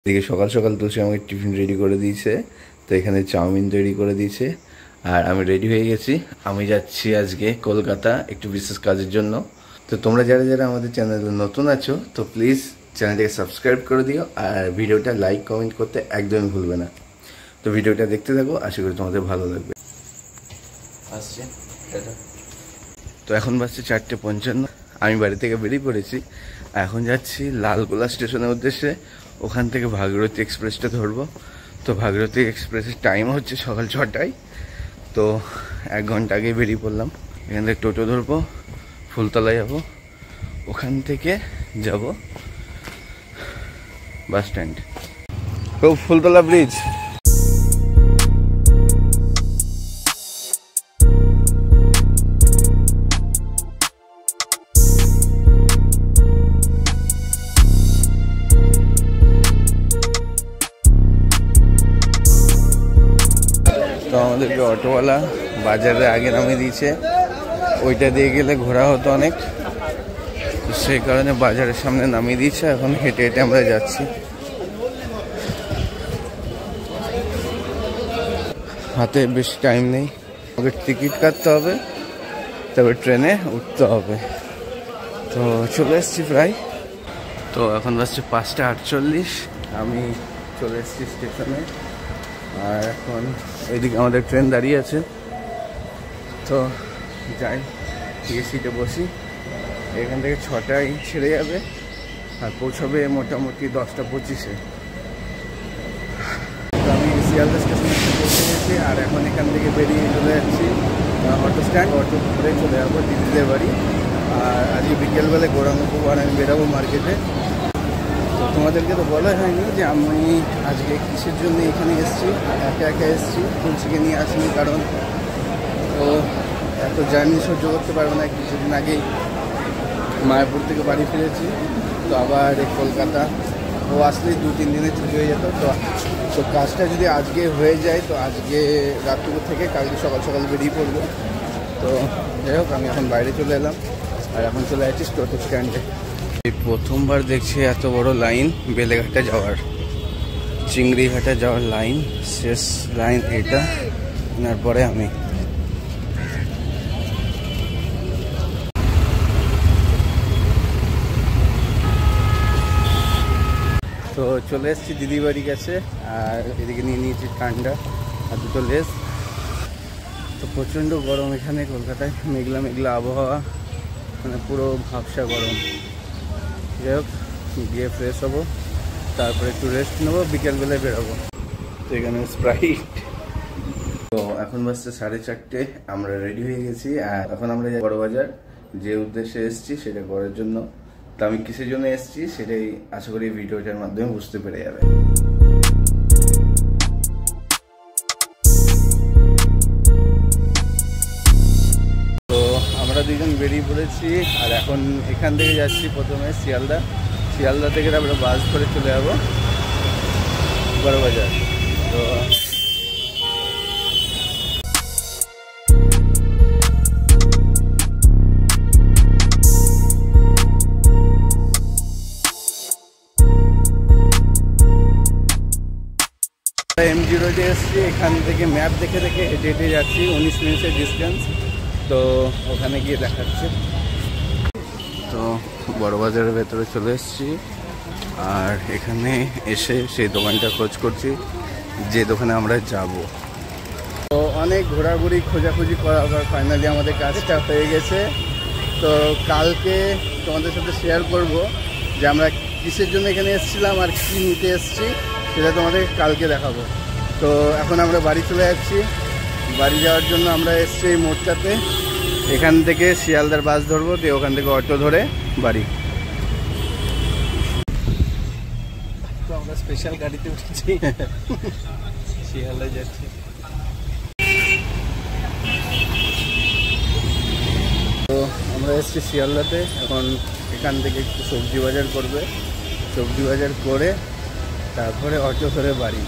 এদিকে সকাল সকাল তুলসী আমাকে টিফিন রেডি করে দিয়েছে, তো এখানে চাউমিন তৈরি করে দিয়েছে আর আমি রেডি হয়ে গেছি। আমি যাচ্ছি আজকে কলকাতা একটু বিশেষ কাজের জন্য। তো তোমরা যারা যারা আমাদের চ্যানেলে নতুন আছো তো প্লিজ চ্যানেলটাকে সাবস্ক্রাইব করে দিও আর ভিডিওটা লাইক কমেন্ট করতে একদমই ভুলবে না। তো ভিডিওটা দেখতে থাকো, আশা করি তোমাদের ভালো লাগবে। আসছে তো এখন বাজছে 4:55। আমি বাড়ি থেকে বেরিয়ে পড়েছি, এখন যাচ্ছি লালগোলা স্টেশনের উদ্দেশ্যে। ওখান থেকে ভাগীরথী এক্সপ্রেসটা ধরবো। তো ভাগীরথী এক্সপ্রেসের টাইম হচ্ছে সকাল 6টায়, তো 1 ঘন্টা আগে বেরিয়ে পড়লাম। এখান থেকে টোটো ধরবো, ফুলতলা যাব, ওখান থেকে যাব বাস স্ট্যান্ড। ও ফুলতলা ব্রিজ। তো আমাদেরকে অটোওয়ালা বাজারে আগে নামিয়ে দিয়েছে, ওইটা দিয়ে গেলে ঘোরা হতো অনেক, তো সেই কারণে বাজারের সামনে নামিয়ে দিয়েছে। এখন হেঁটে হেঁটে আমরা যাচ্ছি, হাতে বেশি টাইম নেই। আমাকে টিকিট কাটতে হবে, তবে ট্রেনে উঠতে হবে। তো চলে এসেছি প্রায়। তো এখন বাজছে 5:48, আমি চলে এসেছি স্টেশনে। আর এখন এদিকে আমাদের ট্রেন দাঁড়িয়ে আছে, তো যাই গিয়ে সিটে বসি। এখান থেকে 6টায় ছেড়ে যাবে আর পৌঁছাবে মোটামুটি 10:25-এ। তো আমি শিয়ালদা স্টেশনে পৌঁছে গেছি আর এখন এখান থেকে বেরিয়ে চলে যাচ্ছি অটো স্ট্যান্ড। অটো ধরে চলে যাবো দিদিদের বাড়ি। আর আজকে বিকেলবেলা গৌরাঙ্গপুর আর আমি বেরাবো মার্কেটে। তো তোমাদেরকে তো বলা হয়নি যে আমি আজকে কিসের জন্য এখানে এসেছি। একা একা এসেছি, তুলসীকে নিয়ে আসিনি, কারণ ও এত জার্নি সহ্য করতে পারবে না। কিছুদিন আগেই মায়াপুর থেকে বাড়ি ফিরেছি, তো আবার কলকাতা। ও আসলেই 2-3 দিনের ছুটি হয়ে যেত। তো কাজটা যদি আজকে হয়ে যায় তো আজকে রাতটুকু থেকে কালকে সকাল সকাল বেরিয়ে পড়বো। তো যাই হোক, আমি এখন বাইরে চলে এলাম আর এখন চলে যাচ্ছি টোটো স্ট্যান্ডে। এই প্রথমবার দেখছি এত বড় লাইন বেলেঘাটা যাওয়ার, চিংড়িঘাটা যাওয়ার লাইন। শেষ লাইন এটা, তারপরে আমি। তো চলে এসেছি দিদি বাড়ি গেছে আর এদিকে নিয়ে নিয়েছি ঠান্ডা আর 2টো লেস। তো প্রচণ্ড গরম এখানে কলকাতায়, মেঘলা মেঘলা আবহাওয়া, মানে পুরো ভাবসা গরম। যাই হোক, গিয়ে ফ্রেশ হবো, তারপরে একটু রেস্ট নেবো, বিকেলবেলায় বেরোবো। তো এখানে স্প্রাইট। তো এখন বাজছে 4:30, আমরা রেডি হয়ে গেছি আর এখন আমরা বড় বাজার যে উদ্দেশ্যে এসেছি সেটা করার জন্য। তো আমি কিসের জন্য এসেছি সেটাই আশা করি ভিডিওটার মাধ্যমে বুঝতে পেরে যাবে। তো আমরা দুজন বেরিয়ে পড়েছি আর এখন এখান থেকে যাচ্ছি প্রথমে শিয়ালদা। শিয়ালদা থেকে আমরা বাস করে চলে যাবো বড় বাজার। তো MG রোডে এসেছি, এখান থেকে ম্যাপ দেখে দেখে হেঁটে হেঁটে যাচ্ছি, 19 মিনিটের ডিস্টেন্স। তো ওখানে গিয়ে দেখাচ্ছে। তো বড়বাজারের ভেতরে চলে এসেছি আর এখানে এসে সেই দোকানটা খোঁজ করছি যে দোকানে আমরা যাব। তো অনেক ঘোরাঘুরি খোঁজাখুঁজি করার পর ফাইনালি আমাদের কাজটা হয়ে গেছে। তো কালকে তোমাদের সাথে শেয়ার করব যে আমরা কিসের জন্য এখানে এসেছিলাম আর কী নিতে এসেছি, সেটা তোমাদের কালকে দেখাবো। তো এখন আমরা বাড়ি চলে যাচ্ছি। বাড়ি যাওয়ার জন্য আমরা এসেছি এই মোড়টাতে। এখান থেকে শিয়ালদার বাস ধরবো, দিয়ে ওখান থেকে অটো ধরে বাড়ি। তো আমরা স্পেশাল গাড়িতে উঠেছি, শিয়ালদায় যাচ্ছি। তো আমরা এসেছি শিয়ালদাতে। এখন এখান থেকে একটু সবজি বাজার করবে, সবজি বাজার করে তারপরে অটো ধরে বাড়ি।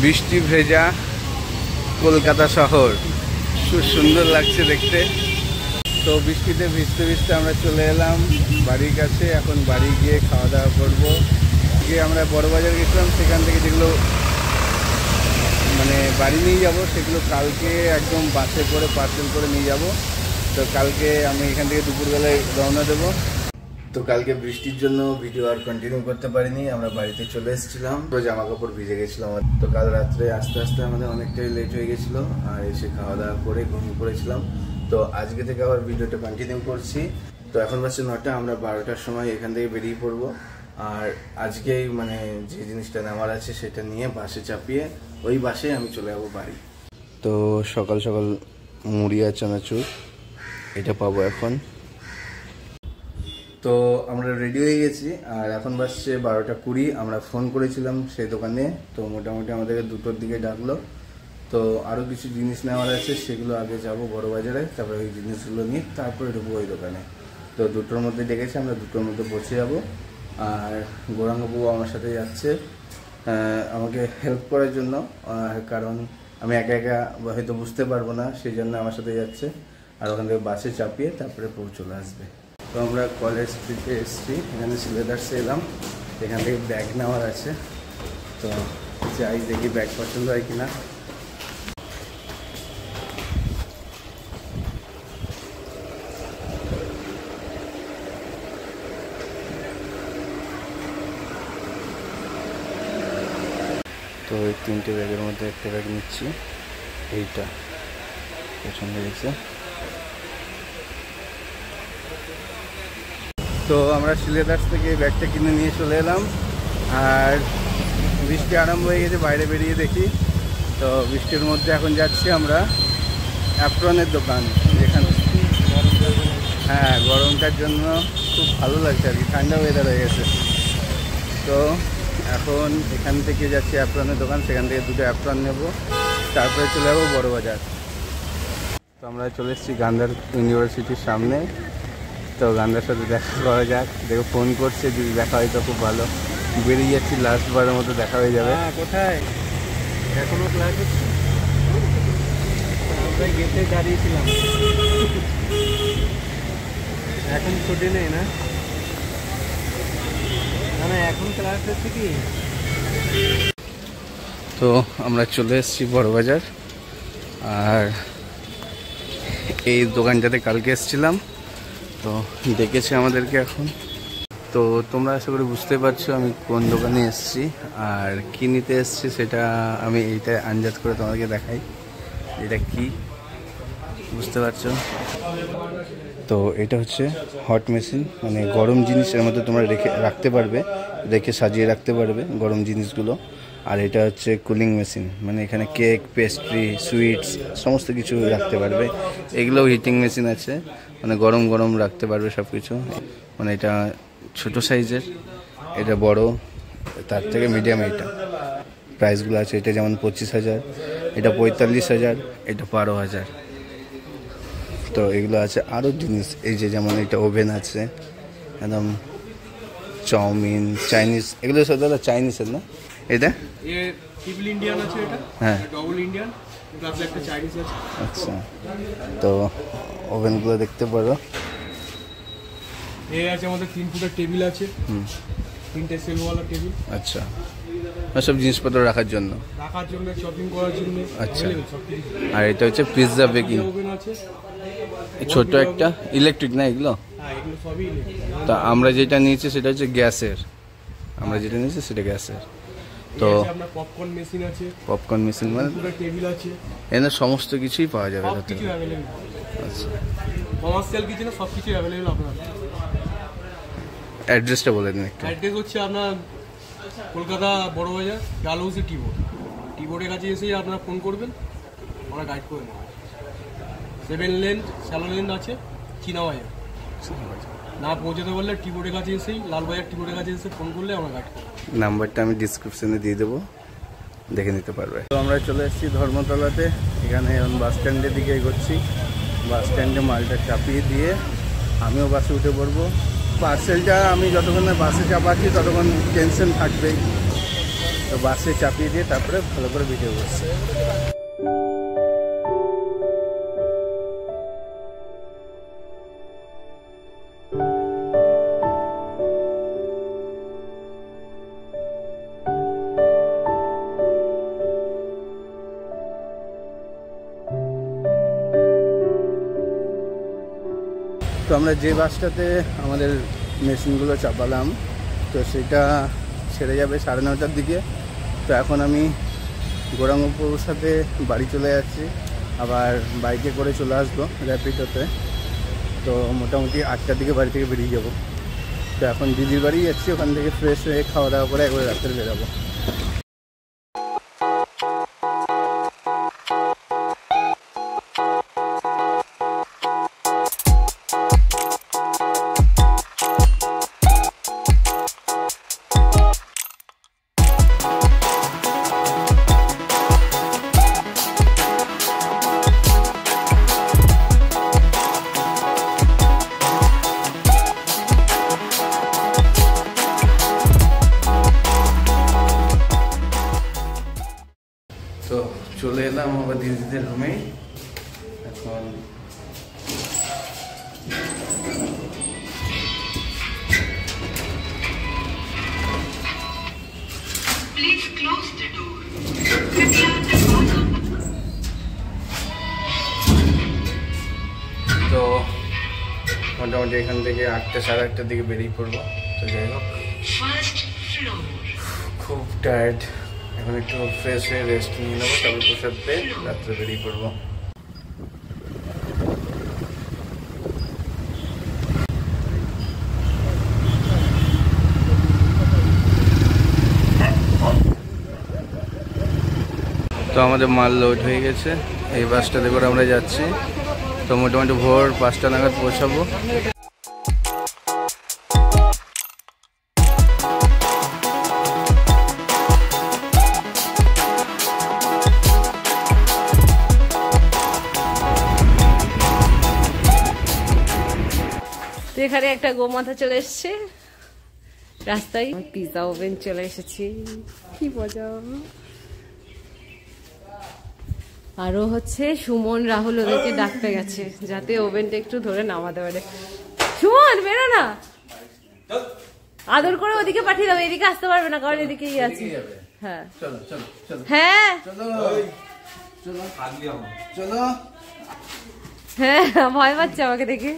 বৃষ্টি ভেজা কলকাতা শহর খুব সুন্দর লাগছে দেখতে। তো বৃষ্টিতে ভিজতে ভিজতে আমরা চলে এলাম বাড়ির কাছে। এখন বাড়ি গিয়ে খাওয়া দাওয়া করবো। গিয়ে আমরা বড়বাজার গেছিলাম, সেখান থেকে যেগুলো মানে বাড়ি নিয়ে যাব সেগুলো কালকে একদম বাসে করে পার্সেল করে নিয়ে যাব। তো কালকে আমি এখান থেকে দুপুরবেলায় রওনা দেবো। তো কালকে বৃষ্টির জন্য ভিডিও আর কন্টিনিউ করতে পারিনি, আমরা বাড়িতে চলে এসেছিলাম। তো জামা কাপড় ভিজে গেছিলো আমার। তো কাল রাত্রে আস্তে আস্তে আমাদের অনেকটাই লেট হয়ে গেছিলো, আর এসে খাওয়া দাওয়া করে ঘুমিয়ে পড়েছিলাম। তো আজকে থেকে আবার ভিডিওটা কন্টিনিউ করছি। তো এখন বাজছে 9টা, আমরা 12টার সময় এখান থেকে বেরিয়ে পড়বো। আর আজকেই মানে যে জিনিসটা নেওয়ার আছে সেটা নিয়ে বাসে চাপিয়ে ওই বাসে আমি চলে যাবো বাড়ি। তো সকাল সকাল মুড়ি আর চানাচুর এটা পাবো এখন। তো আমরা রেডি হয়ে গেছি, আর এখন বাজছে 12টা 20। আমরা ফোন করেছিলাম সেই দোকানে, তো মোটামুটি আমাদেরকে 2টোর দিকে ডাকলো। তো আরও কিছু জিনিস নেওয়ার আছে, সেগুলো আগে যাবো বড় বাজারে, তারপরে ওই জিনিসগুলো নিয়ে তারপরে ঢুকবো ওই দোকানে। তো 2টোর মধ্যে ডেকেছে, আমরা 2টোর মধ্যে পৌঁছে যাবো। আর গৌরাঙ্গবু আমার সাথে যাচ্ছে আমাকে হেল্প করার জন্য, কারণ আমি একা একা হয়তো বুঝতে পারবো না, সেই জন্য আমার সাথে যাচ্ছে। আর ওখান থেকে বাসে চাপিয়ে তারপরে চলে আসবে। তো আমরা কলেজ স্ট্রিটে এসেছি, এখানে সিলেদার্সে এলাম। এখান থেকে ব্যাগ নেওয়ার আছে, তো যাই দেখি ব্যাগ পছন্দ হয় কিনা। তো এই 3টে ব্যাগের মধ্যে একটা ব্যাগ নিচ্ছি, এইটা পছন্দ হয়েছে। তো আমরা সিলেদার্স থেকে ব্যাগটা কিনে নিয়ে চলে এলাম। আর বৃষ্টি আরম্ভ হয়ে গেছে, বাইরে বেরিয়ে দেখি। তো বৃষ্টির মধ্যে এখন যাচ্ছি আমরা অ্যাপ্রনের দোকান, যেখানে হ্যাঁ গরমটার জন্য খুব ভালো লাগছে আর কি, ঠান্ডা ওয়েদার হয়ে গেছে। তো এখন এখান থেকে যাচ্ছি অ্যাপ্রনের দোকান, সেখান থেকে 2টো অ্যাপ্রন নেব, তারপরে চলে যাবো বড় বাজার। তো আমরা চলে এসেছি গান্ধার ইউনিভার্সিটির সামনে। তো গান্ধার সাথে দেখা করা যাক, দেখো ফোন করছে, যদি দেখা হয় তো খুব ভালো। বেরিয়ে যাচ্ছি, লাস্টবারের মতো দেখা হয়ে যাবে। কোথায় এখনো ক্লাস হচ্ছে? আমরা গেটে দাঁড়িয়েছিলাম, এখন ছুটি নেই না? না এখন ক্লাস হচ্ছে কি? তো আমরা চলে এসেছি বড়বাজার, আর এই দোকানটাতে কালকে এসেছিলাম, তো ডেকেছে আমাদেরকে এখন। তো তোমরা আশা করি বুঝতে পারছো আমি কোন দোকানে এসেছি আর কী নিতে এসেছি, সেটা আমি এইটা আন্দাজ করে তোমাদেরকে দেখাই। এটা কি বুঝতে পারছো? তো এটা হচ্ছে হট মেশিন, মানে গরম জিনিস এর মধ্যে তোমরা রাখতে পারবে, রেখে সাজিয়ে রাখতে পারবে গরম জিনিসগুলো। আর এটা হচ্ছে কুলিং মেশিন, মানে এখানে কেক, পেস্ট্রি, সুইটস সমস্ত কিছু রাখতে পারবে। এগুলোও হিটিং মেশিন আছে, মানে গরম গরম রাখতে পারবে সব কিছু। মানে এটা ছোট সাইজের, এটা বড়, তার থেকে মিডিয়াম। এইটা প্রাইসগুলো আছে, এটা যেমন 25,000, এটা 45,000, এটা 12,000। তো এগুলো আছে আরও জিনিস, এই যে যেমন এটা ওভেন আছে, একদম চাউমিন, চাইনিজ, এগুলো সব দাদা চাইনিজের না? এটা ট্রিপল ইন্ডিয়ান আছে, এটা হ্যাঁ ডবল ইন্ডিয়ান, প্লাস একটা চাইনিজ আছে। আচ্ছা, তো ওভেনগুলো দেখতে পারো। এই আছে আমাদের 3 ফুটের টেবিল আছে, 3টে সেলওয়ালা টেবিল। আচ্ছা, সব জিনিসপত্র রাখার জন্য, শপিং করার জন্য। আচ্ছা, আর এটা হচ্ছে পিৎজা বেকিং। ওভেন আছে ছোট একটা, ইলেকট্রিক না এগুলো? হ্যাঁ, এগুলো সবই ইলেকট্রিক। তো আমরা যেটা নিয়েছি সেটা হচ্ছে গ্যাসের, আমরা যেটা নিয়েছি সেটা গ্যাসের। তো আপনার পপকর্ন মেশিন আছে, পপকর্ন মেশিন, মানে পুরো টেবিল আছে, এখানে সমস্ত কিছুই পাওয়া যাবে। সব কিছু অ্যাভেলেবল। আচ্ছা, কমার্শিয়াল কিছু না, সব কিছু অ্যাভেলেবল আপনার। অ্যাড্রেসটা বলে দিন একটু। অ্যাড্রেস হচ্ছে আপনার কলকাতা বড়বাজার ডালহাউসি টিবোর্ডের কাছে এসেই আপনারা ফোন করবেন, আমরা গাইড করে নেব। 7 লেন শ্যালো লেন আছে চীনাবাজার। না পৌঁছাতে পারলে টিবোর্ডের কাছে এসেই, লালবাজার টিবোর্ডের কাছে এসে ফোন করলে আমরা গাইড করব। নাম্বারটা আমি ডিসক্রিপশনে দিয়ে দেবো, দেখে নিতে পারবে। তো আমরা চলে এসেছি ধর্মতলাতে, এখানে এখন বাস স্ট্যান্ডের দিকে এগোচ্ছি। বাস স্ট্যান্ডে মালটা চাপিয়ে দিয়ে আমিও বাসে উঠে পড়বো, পার্সেলটা আমি যতক্ষণ না বাসে চাপাচ্ছি ততক্ষণ টেনশন থাকবেই, তো বাসে চাপিয়ে দিয়ে তারপরে ভালো করে ভিডিও করছি। তো আমরা যে বাসটাতে আমাদের মেশিনগুলো চাপালাম তো সেটা ছেড়ে যাবে 9:30টার দিকে। তো এখন আমি গৌরাঙ্গপুর সাথে বাড়ি চলে যাচ্ছি, আবার বাইকে করে চলে আসবো র্যাপিডোতে। তো মোটামুটি 8টার দিকে বাড়ি থেকে বেরিয়ে যাব। তো এখন দিদির বাড়ি যাচ্ছি, ওখান থেকে ফ্রেশ হয়ে খাওয়া দাওয়া করে একবারে রাত্রে বেরাবো। তো চলে এলাম আবার দিদিদের রুমে। এখন তো মোটামুটি এখান থেকে 8টা 8:30টার দিকে বেরিয়ে পড়বো। তো যাই হোক, খুব টায়ার্ড, এখন একটু ফ্রেশ হয়ে রেস্ট নিয়ে নেবো, তারপর প্রসাদ পেয়ে রাত্রে বেরিয়ে পড়বো। তো আমাদের মাল লোড হয়ে গেছে, এই বাসটাতে করে আমরা যাচ্ছি। তো মোটামুটি ভোর 5টা নাগাদ পৌঁছাবো। এখানে একটা গোমাতা চলে এসছে রাস্তায়, পিজা ওভেন চলে এসেছি, কি মজা। আরো হচ্ছে সুমন রাহুল ওদেরকে ডাকতে গেছে যাতে ওভেনটা একটু ধরে নামাতে পারে। সুমন বেরো না, আদর করে ওদিকে পাঠিয়ে দেবো, এদিকে আসতে পারবে না কারণ এদিকেই আছে। হ্যাঁ হ্যাঁ হ্যাঁ, ভয় পাচ্ছে আমাকে দেখে।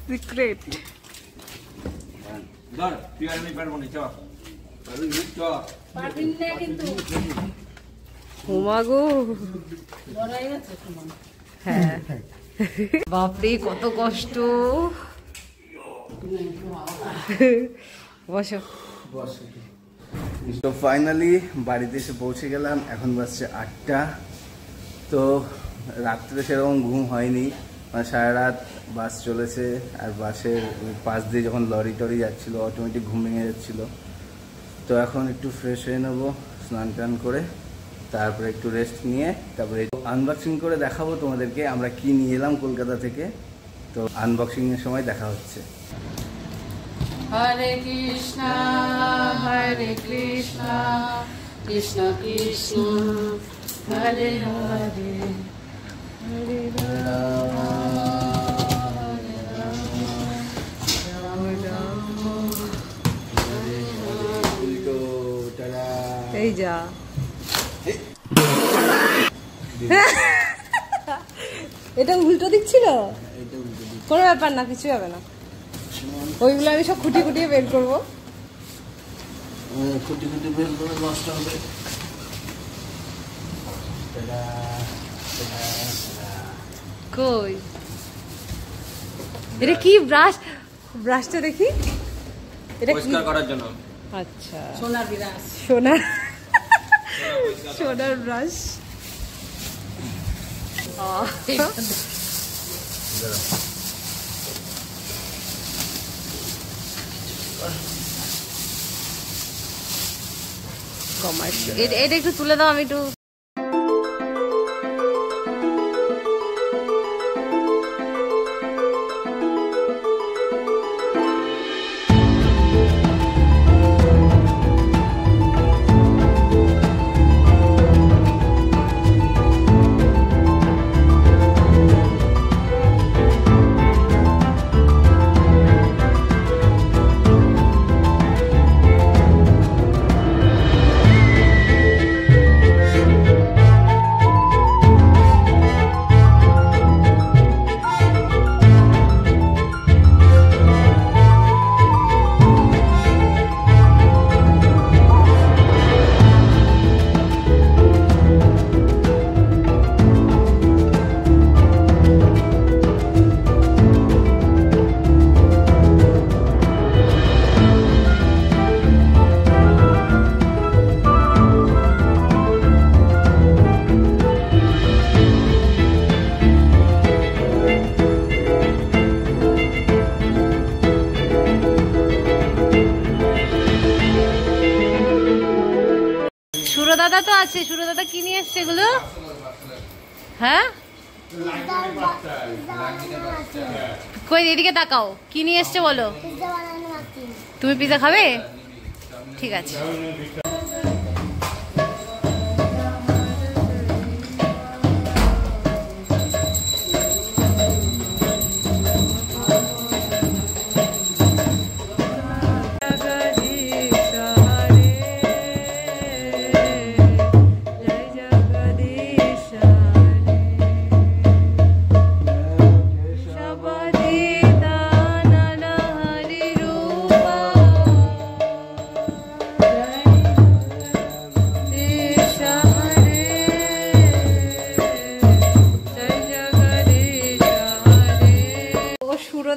সিক্রেট হ্যাঁ, বাপরে কত কষ্ট। বসো। তো ফাইনালি বাড়িতে এসে পৌঁছে গেলাম, এখন বাজছে 8টা। তো রাত্রে সেরকম ঘুম হয়নি, মানে সারা রাত বাস চলেছে, আর বাসের পাশ দিয়ে যখন লরি টরি যাচ্ছিলো অটোমেটিক ঘুম ভেঙে যাচ্ছিলো। তো এখন একটু ফ্রেশ হয়ে নেবো, স্নান টান করে তারপরে একটু রেস্ট নিয়ে তারপরে আনবক্সিং করে দেখাবো তোমাদেরকে আমরা কি নিয়ে এলাম কলকাতা থেকে। তো আনবক্সিংয়ের সময় দেখা হচ্ছে। হরে কৃষ্ণ হরে কৃষ্ণ কৃষ্ণ কৃষ্ণ হরে হরে হরে রাম হরে রাম রাম রাম হরে হরে। এই যা এটা উল্টো দিক ছিল, কোনো ব্যাপার না, কিছু হবে না। ওইগুলো আমি সব খুঁটি খুঁটিয়ে বের করবো। খুঁটি খুঁটি বের করে নষ্ট হবে। কই এটা কি ব্রাশ? ব্রাশটা দেখি, এটা পরিষ্কার করার জন্য। আচ্ছা, সোনার ব্রাশ, সোনার ব্রাশ। এটা একটু তুলে দাও, আমি একটু এসছে সুরদাদা? কি নিয়ে এসছে এগুলো? হ্যাঁ কই এদিকে তাকাও, কি নিয়ে এসছে বলো? তুমি পিজা খাবে? ঠিক আছে।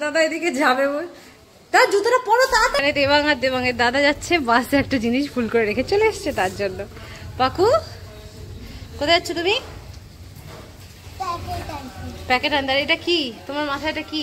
দাদা এদিকে যাবে বল, তার জুতোটা পরো তাড়াতাড়ি। দেবাঙের দাদা যাচ্ছে বাসে একটা জিনিস ভুল করে রেখে চলে এসছে তার জন্য। পাকু কোথায় যাচ্ছ তুমি? প্যাকেট আন্দার। এটা কি তোমার মাথায়? এটা কি?